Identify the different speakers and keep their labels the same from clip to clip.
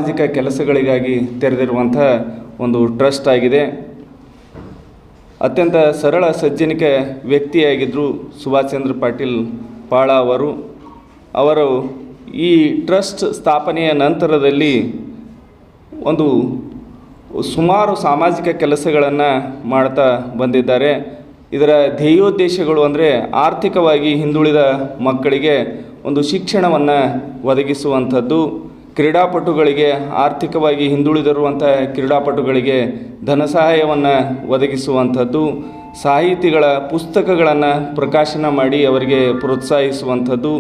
Speaker 1: ಸಾಮಾಜಿಕ ಕೆಲಸಗಳಿಗಾಗಿ ತೆರೆದಿರುವಂಥ ಒಂದು ಟ್ರಸ್ಟ್ ಆಗಿದೆ. ಅತ್ಯಂತ ಸರಳ ಸಜ್ಜನಿಕ ವ್ಯಕ್ತಿಯಾಗಿದ್ದರು ಸುಭಾಷ್ ಚಂದ್ರ ಪಾಟೀಲ್ ಪಾಳ ಅವರು ಈ ಟ್ರಸ್ಟ್ ಸ್ಥಾಪನೆಯ ನಂತರದಲ್ಲಿ ಒಂದು ಸುಮಾರು ಸಾಮಾಜಿಕ ಕೆಲಸಗಳನ್ನು ಮಾಡ್ತಾ ಬಂದಿದ್ದಾರೆ. ಇದರ ಧ್ಯೇಯೋದ್ದೇಶಗಳು ಅಂದರೆ ಆರ್ಥಿಕವಾಗಿ ಹಿಂದುಳಿದ ಮಕ್ಕಳಿಗೆ ಒಂದು ಶಿಕ್ಷಣವನ್ನು ಒದಗಿಸುವಂಥದ್ದು, ಕ್ರೀಡಾಪಟುಗಳಿಗೆ ಆರ್ಥಿಕವಾಗಿ ಹಿಂದುಳಿದಿರುವಂಥ ಕ್ರೀಡಾಪಟುಗಳಿಗೆ ಧನ ಸಹಾಯವನ್ನು ಒದಗಿಸುವಂಥದ್ದು, ಸಾಹಿತಿಗಳ ಪುಸ್ತಕಗಳನ್ನು ಪ್ರಕಾಶನ ಮಾಡಿ ಅವರಿಗೆ ಪ್ರೋತ್ಸಾಹಿಸುವಂಥದ್ದು,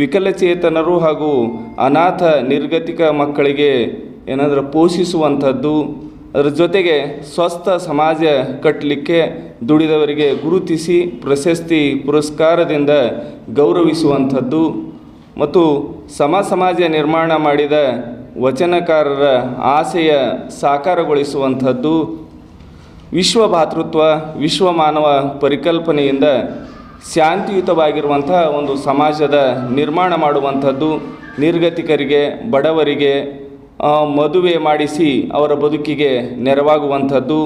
Speaker 1: ವಿಕಲಚೇತನರು ಹಾಗೂ ಅನಾಥ ನಿರ್ಗತಿಕ ಮಕ್ಕಳಿಗೆ ಏನಾದರೂ ಪೋಷಿಸುವಂಥದ್ದು, ಅದರ ಜೊತೆಗೆ ಸ್ವಸ್ಥ ಸಮಾಜ ಕಟ್ಟಲಿಕ್ಕೆ ದುಡಿದವರಿಗೆ ಗುರುತಿಸಿ ಪ್ರಶಸ್ತಿ ಪುರಸ್ಕಾರದಿಂದ ಗೌರವಿಸುವಂಥದ್ದು ಮತ್ತು ಸಮಾಜ ನಿರ್ಮಾಣ ಮಾಡಿದ ವಚನಕಾರರ ಆಸೆಯ ಸಾಕಾರಗೊಳಿಸುವಂಥದ್ದು, ವಿಶ್ವ ಭಾತೃತ್ವ ವಿಶ್ವ ಮಾನವ ಪರಿಕಲ್ಪನೆಯಿಂದ ಶಾಂತಿಯುತವಾಗಿರುವಂಥ ಒಂದು ಸಮಾಜದ ನಿರ್ಮಾಣ ಮಾಡುವಂಥದ್ದು, ನಿರ್ಗತಿಕರಿಗೆ ಬಡವರಿಗೆ ಮದುವೆ ಮಾಡಿಸಿ ಅವರ ಬದುಕಿಗೆ ನೆರವಾಗುವಂಥದ್ದು,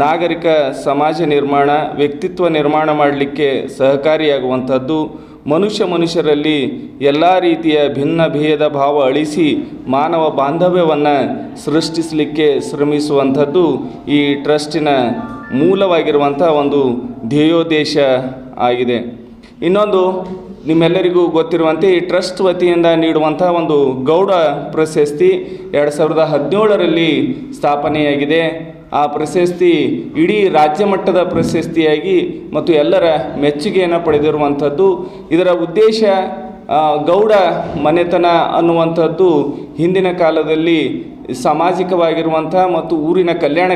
Speaker 1: ನಾಗರಿಕ ಸಮಾಜ ನಿರ್ಮಾಣ ವ್ಯಕ್ತಿತ್ವ ನಿರ್ಮಾಣ ಮಾಡಲಿಕ್ಕೆ ಸಹಕಾರಿಯಾಗುವಂಥದ್ದು, ಮನುಷ್ಯರಲ್ಲಿ ಎಲ್ಲ ರೀತಿಯ ಭಿನ್ನ ಭೇದ ಭಾವ ಅಳಿಸಿ ಮಾನವ ಬಾಂಧವ್ಯವನ್ನು ಸೃಷ್ಟಿಸಲಿಕ್ಕೆ ಶ್ರಮಿಸುವಂಥದ್ದು ಈ ಟ್ರಸ್ಟಿನ ಮೂಲವಾಗಿರುವಂಥ ಒಂದು ಧ್ಯೇಯೋದ್ದೇಶ ಆಗಿದೆ. ಇನ್ನೊಂದು ನಿಮ್ಮೆಲ್ಲರಿಗೂ ಗೊತ್ತಿರುವಂತೆ ಈ ಟ್ರಸ್ಟ್ ವತಿಯಿಂದ ನೀಡುವಂಥ ಒಂದು ಗೌಡ ಪ್ರಶಸ್ತಿ 2017ರಲ್ಲಿ ಸ್ಥಾಪನೆಯಾಗಿದೆ. ಆ ಪ್ರಶಸ್ತಿ ಇಡೀ ರಾಜ್ಯ ಮಟ್ಟದ ಪ್ರಶಸ್ತಿಯಾಗಿ ಮತ್ತು ಎಲ್ಲರ ಮೆಚ್ಚುಗೆಯನ್ನು ಪಡೆದಿರುವಂಥದ್ದು. ಇದರ ಉದ್ದೇಶ ಗೌಡ ಮನೆತನ ಅನ್ನುವಂಥದ್ದು ಹಿಂದಿನ ಕಾಲದಲ್ಲಿ ಸಾಮಾಜಿಕವಾಗಿರುವಂಥ ಮತ್ತು ಊರಿನ ಕಲ್ಯಾಣ